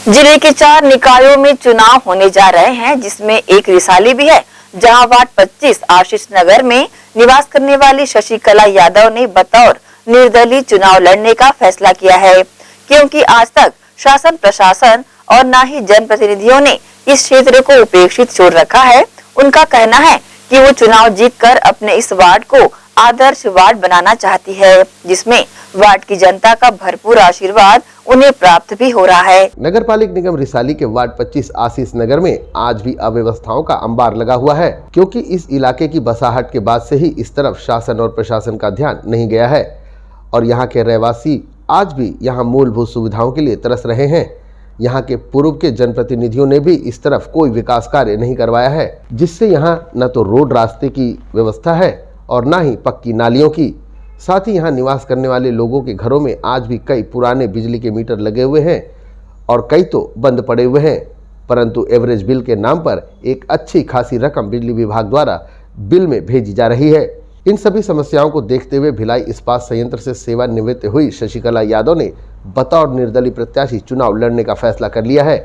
जिले के 4 निकायों में चुनाव होने जा रहे हैं, जिसमें एक रिसाली भी है, जहां वार्ड 25 आशीष नगर में निवास करने वाली शशिकला यादव ने बतौर निर्दलीय चुनाव लड़ने का फैसला किया है, क्योंकि आज तक शासन प्रशासन और न ही जनप्रतिनिधियों ने इस क्षेत्र को उपेक्षित छोड़ रखा है। उनका कहना है कि वो चुनाव जीतकर अपने इस वार्ड को आदर्श वार्ड बनाना चाहती है, जिसमें वार्ड की जनता का भरपूर आशीर्वाद उन्हें प्राप्त भी हो रहा है। नगर पालिक निगम रिसाली के वार्ड 25 आशीष नगर में आज भी अव्यवस्थाओं का अंबार लगा हुआ है, क्योंकि इस इलाके की बसाहट के बाद से ही इस तरफ शासन और प्रशासन का ध्यान नहीं गया है और यहाँ के रहवासी आज भी यहाँ मूलभूत सुविधाओं के लिए तरस रहे हैं। यहाँ के पूर्व के जनप्रतिनिधियों ने भी इस तरफ कोई विकास कार्य नहीं करवाया है, जिससे यहाँ न तो रोड रास्ते की व्यवस्था है और न ही पक्की नालियों की। साथ ही यहाँ निवास करने वाले लोगों के घरों में आज भी कई पुराने बिजली के मीटर लगे हुए हैं और कई तो बंद पड़े हुए हैं, परंतु एवरेज बिल के नाम पर एक अच्छी खासी रकम बिजली विभाग द्वारा बिल में भेजी जा रही है। इन सभी समस्याओं को देखते हुए भिलाई इस्पात संयंत्र से सेवानिवृत्त हुई शशिकला यादव ने बतौर निर्दलीय प्रत्याशी चुनाव लड़ने का फैसला कर लिया है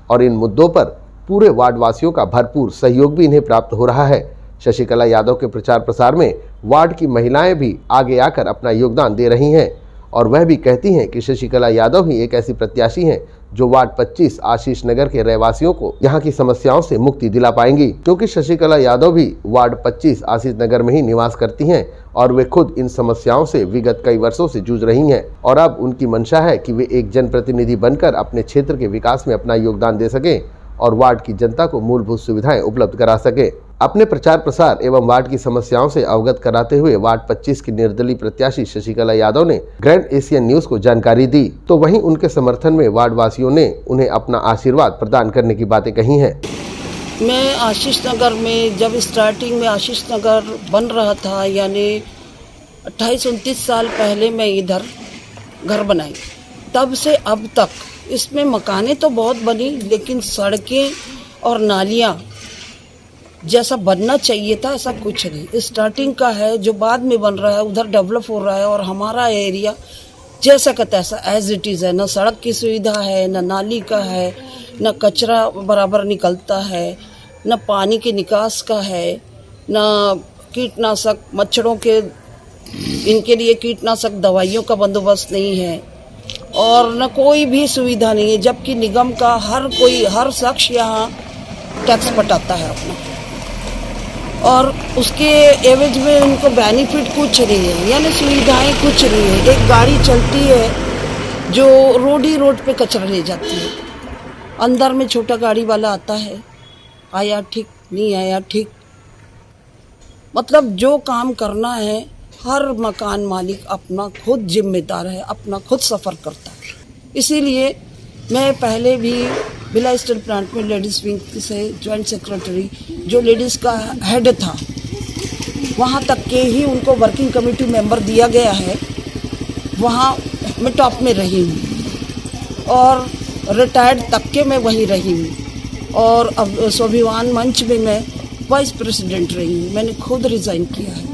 और इन मुद्दों पर पूरे वार्ड वासियों का भरपूर सहयोग भी इन्हें प्राप्त हो रहा है। शशिकला यादव के प्रचार प्रसार में वार्ड की महिलाएं भी आगे आकर अपना योगदान दे रही हैं और वह भी कहती हैं कि शशिकला यादव ही एक ऐसी प्रत्याशी हैं जो वार्ड 25 आशीष नगर के रहवासियों को यहाँ की समस्याओं से मुक्ति दिला पाएंगी, क्योंकि शशिकला यादव भी वार्ड 25 आशीष नगर में ही निवास करती हैं और वे खुद इन समस्याओं से विगत कई वर्षों से जूझ रही हैं और अब उनकी मंशा है कि वे एक जनप्रतिनिधि बनकर अपने क्षेत्र के विकास में अपना योगदान दे सकें और वार्ड की जनता को मूलभूत सुविधाएं उपलब्ध करा सके। अपने प्रचार प्रसार एवं वार्ड की समस्याओं से अवगत कराते हुए वार्ड 25 की निर्दलीय प्रत्याशी शशिकला यादव ने ग्रैंड एशियन न्यूज को जानकारी दी, तो वहीं उनके समर्थन में वार्ड वासियों ने उन्हें अपना आशीर्वाद प्रदान करने की बातें कही हैं। मैं आशीष नगर में जब स्टार्टिंग में आशीष नगर बन रहा था, यानी 28-29 साल पहले मैं इधर घर बनाई, तब से अब तक इसमें मकानें तो बहुत बनी, लेकिन सड़कें और नालियाँ जैसा बनना चाहिए था ऐसा कुछ नहीं। स्टार्टिंग का है जो बाद में बन रहा है, उधर डेवलप हो रहा है और हमारा एरिया जैसा का तैसा एज इट इज़ है। न सड़क की सुविधा है, न नाली का है, न कचरा बराबर निकलता है, न पानी के निकास का है, न कीटनाशक मच्छरों के इनके लिए कीटनाशक दवाइयों का बंदोबस्त नहीं है और न कोई भी सुविधा नहीं है, जबकि निगम का हर शख्स यहाँ टैक्स पटाता है अपना और उसके एवज में उनको बेनिफिट कुछ नहीं है, यानी सुविधाएं कुछ नहीं है। एक गाड़ी चलती है जो रोड पे कचरा ले जाती है, अंदर में छोटा गाड़ी वाला आता है, आया ठीक, नहीं आया ठीक। मतलब जो काम करना है हर मकान मालिक अपना खुद जिम्मेदार है, अपना खुद सफ़र करता है। इसीलिए मैं पहले भी भिलाई स्टील प्लांट में लेडीज़ विंग से जॉइंट सेक्रेटरी, जो लेडीज़ का हेड था, वहाँ तक के ही उनको वर्किंग कमेटी मेंबर दिया गया है, वहाँ मैं टॉप में रही हूँ और रिटायर्ड तक के मैं वहीं रही हूँ और अब स्वाभिमान मंच में मैं वाइस प्रेसिडेंट रही हूँ। मैंने खुद रिज़ाइन किया है,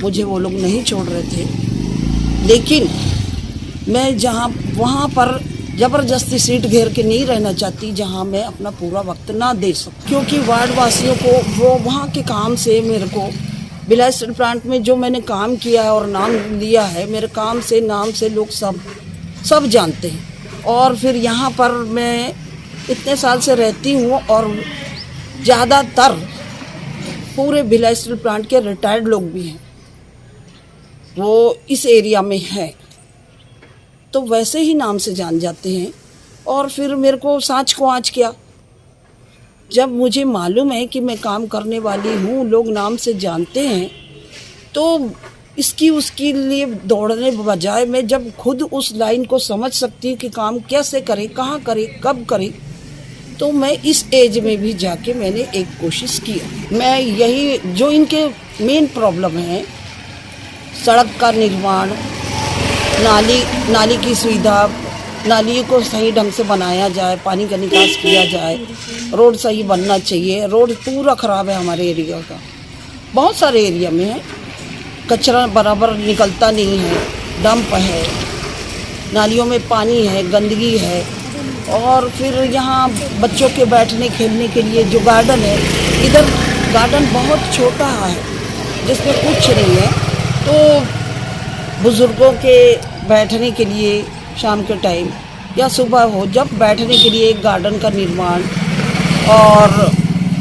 मुझे वो लोग नहीं छोड़ रहे थे, लेकिन मैं जहाँ वहाँ पर ज़बरदस्ती सीट घेर के नहीं रहना चाहती जहाँ मैं अपना पूरा वक्त ना दे सकूँ, क्योंकि वार्ड वासियों को वो वहाँ के काम से मेरे को भिलाई स्टील प्लांट में जो मैंने काम किया है और नाम लिया है, मेरे काम से नाम से लोग सब जानते हैं। और फिर यहाँ पर मैं इतने साल से रहती हूँ और ज़्यादातर पूरे भिलाई स्टील प्लांट के रिटायर्ड लोग भी हैं, वो इस एरिया में है, तो वैसे ही नाम से जान जाते हैं। और फिर मेरे को सांच को आँच किया, जब मुझे मालूम है कि मैं काम करने वाली हूँ, लोग नाम से जानते हैं, तो इसकी उसके लिए दौड़ने बजाय मैं जब खुद उस लाइन को समझ सकती हूँ कि काम कैसे करे, कहाँ करे, कब करे, तो मैं इस एज में भी जाके मैंने एक कोशिश की। मैं यही जो इनके मेन प्रॉब्लम है, सड़क का निर्माण, नाली की सुविधा, नाली को सही ढंग से बनाया जाए, पानी का निकास किया जाए, रोड सही बनना चाहिए। रोड पूरा ख़राब है हमारे एरिया का, बहुत सारे एरिया में है, कचरा बराबर निकलता नहीं है, डंप है, नालियों में पानी है, गंदगी है, और फिर यहाँ बच्चों के बैठने खेलने के लिए जो गार्डन है, इधर गार्डन बहुत छोटा है जिसमें कुछ नहीं है। तो बुज़ुर्गों के बैठने के लिए शाम के टाइम या सुबह हो, जब बैठने के लिए एक गार्डन का निर्माण और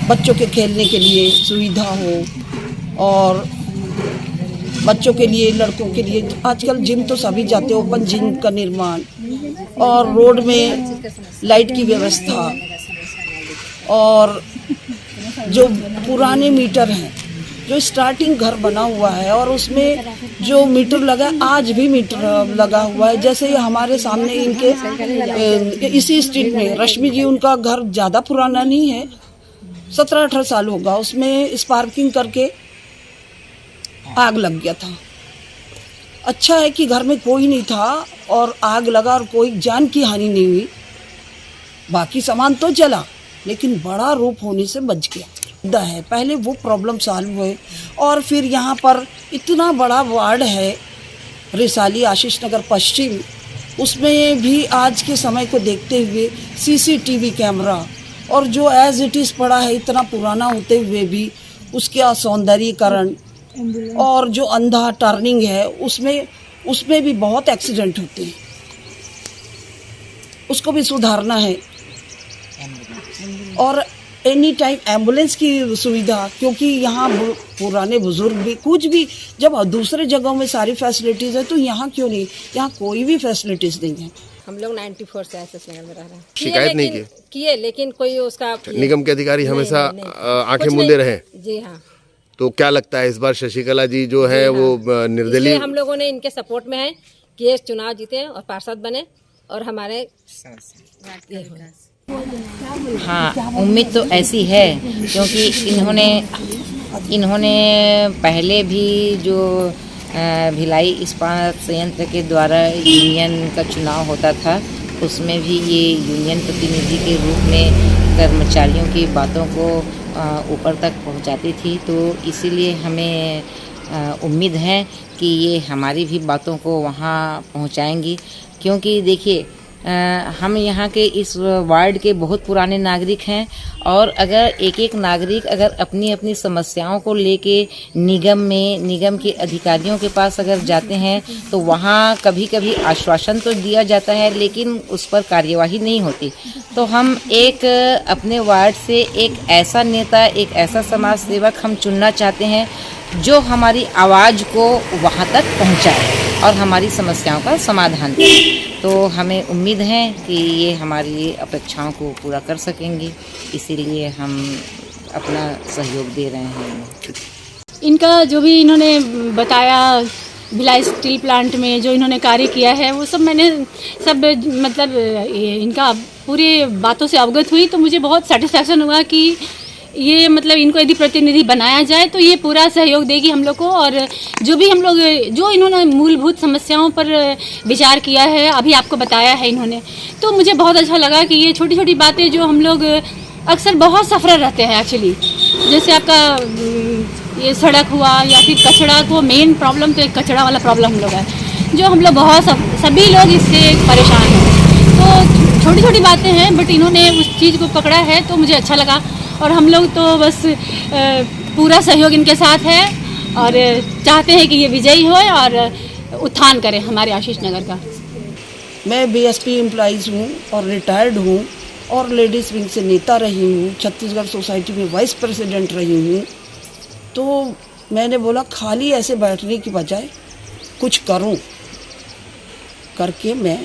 बच्चों के खेलने के लिए सुविधा हो, और बच्चों के लिए, लड़कों के लिए आजकल जिम तो सभी जाते, ओपन जिम का निर्माण, और रोड में लाइट की व्यवस्था, और जो पुराने मीटर हैं, जो स्टार्टिंग घर बना हुआ है और उसमें जो मीटर लगा है, आज भी मीटर लगा हुआ है। जैसे ये हमारे सामने इनके इसी स्ट्रीट में रश्मि जी, उनका घर ज़्यादा पुराना नहीं है, 17-18 साल होगा, उसमें स्पार्किंग करके आग लग गया था। अच्छा है कि घर में कोई नहीं था और आग लगा और कोई जान की हानि नहीं हुई, बाकी सामान तो जला, लेकिन बड़ा रूप होने से बच गया है। पहले वो प्रॉब्लम सॉल्व हुए, और फिर यहाँ पर इतना बड़ा वार्ड है रिसाली आशीष नगर पश्चिम, उसमें भी आज के समय को देखते हुए सीसीटीवी कैमरा, और जो एज इट इज़ पड़ा है इतना पुराना होते हुए भी उसका सौंदर्यीकरण, और जो अंधा टर्निंग है उसमें भी बहुत एक्सीडेंट होते हैं, उसको भी सुधारना है। और एनी टाइम एम्बुलेंस की सुविधा, क्योंकि यहाँ पुराने बुजुर्ग भी कुछ भी, जब दूसरे जगहों में सारी फैसिलिटीज़ है तो यहाँ क्यों नहीं, यहाँ कोई भी फैसिलिटीज़ नहीं है। हम लोग 94 से आशीष नगर में रह रहे हैं। शिकायत नहीं किए, लेकिन कोई उसका निगम के अधिकारी हमेशा आंखें मूंदे रहे। जी हाँ। तो क्या लगता है इस बार शशिकला जी जो है वो निर्दलीय, हम लोगों ने इनके सपोर्ट में है कि ये चुनाव जीते और पार्षद बने और हमारे हाँ, उम्मीद तो ऐसी है क्योंकि इन्होंने पहले भी जो भिलाई इस्पात संयंत्र के द्वारा यूनियन का चुनाव होता था, उसमें भी ये यूनियन प्रतिनिधि के रूप में कर्मचारियों की बातों को ऊपर तक पहुंचाती थी। तो इसीलिए हमें उम्मीद है कि ये हमारी भी बातों को वहाँ पहुंचाएंगी, क्योंकि देखिए हम यहाँ के इस वार्ड के बहुत पुराने नागरिक हैं, और अगर एक एक नागरिक अगर अपनी अपनी समस्याओं को लेके निगम के अधिकारियों के पास अगर जाते हैं तो वहाँ कभी कभी आश्वासन तो दिया जाता है, लेकिन उस पर कार्यवाही नहीं होती। तो हम एक अपने वार्ड से एक ऐसा नेता, एक ऐसा समाज सेवक हम चुनना चाहते हैं जो हमारी आवाज़ को वहाँ तक पहुँचाए और हमारी समस्याओं का समाधान करे। तो हमें उम्मीद है कि ये हमारी अपेक्षाओं को पूरा कर सकेंगे, इसीलिए हम अपना सहयोग दे रहे हैं। इनका जो भी इन्होंने बताया भिलाई स्टील प्लांट में जो इन्होंने कार्य किया है, वो सब मैंने मतलब इनका पूरी बातों से अवगत हुई, तो मुझे बहुत सेटिस्फैक्शन हुआ कि ये मतलब इनको यदि प्रतिनिधि बनाया जाए तो ये पूरा सहयोग देगी हम लोग को। और जो भी हम लोग जो इन्होंने मूलभूत समस्याओं पर विचार किया है, अभी आपको बताया है इन्होंने, तो मुझे बहुत अच्छा लगा कि ये छोटी छोटी बातें जो हम लोग अक्सर बहुत सफर रहते हैं एक्चुअली, जैसे आपका ये सड़क हुआ या फिर कचरा, तो मेन प्रॉब्लम तो एक कचरा वाला प्रॉब्लम हम लोग है, जो हम लोग बहुत सभी लोग इससे परेशान हैं। तो छोटी छोटी बातें हैं, बट इन्होंने उस चीज़ को पकड़ा है, तो मुझे अच्छा लगा। और हम लोग तो बस पूरा सहयोग इनके साथ है और चाहते हैं कि ये विजयी हो और उत्थान करें हमारे आशीष नगर का। मैं बीएसपी एम्प्लॉइज़ हूँ और रिटायर्ड हूँ, और लेडीज़ विंग से नेता रही हूँ, छत्तीसगढ़ सोसाइटी में वाइस प्रेसिडेंट रही हूँ। तो मैंने बोला खाली ऐसे बैठने की बजाय कुछ करूँ, करके मैं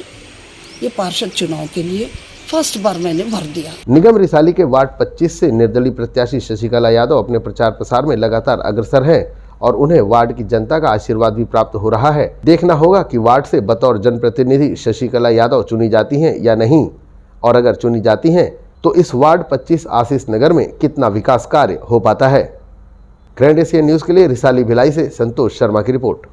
ये पार्षद चुनाव के लिए फर्स्ट बार मैंने भर दिया। निगम रिसाली के वार्ड 25 से निर्दलीय प्रत्याशी शशिकला यादव अपने प्रचार प्रसार में लगातार अग्रसर हैं और उन्हें वार्ड की जनता का आशीर्वाद भी प्राप्त हो रहा है। देखना होगा कि वार्ड से बतौर जनप्रतिनिधि शशिकला यादव चुनी जाती हैं या नहीं, और अगर चुनी जाती हैं तो इस वार्ड 25 आशीष नगर में कितना विकास कार्य हो पाता है। ग्रैंड एशियन न्यूज के लिए रिसाली भिलाई से संतोष शर्मा की रिपोर्ट।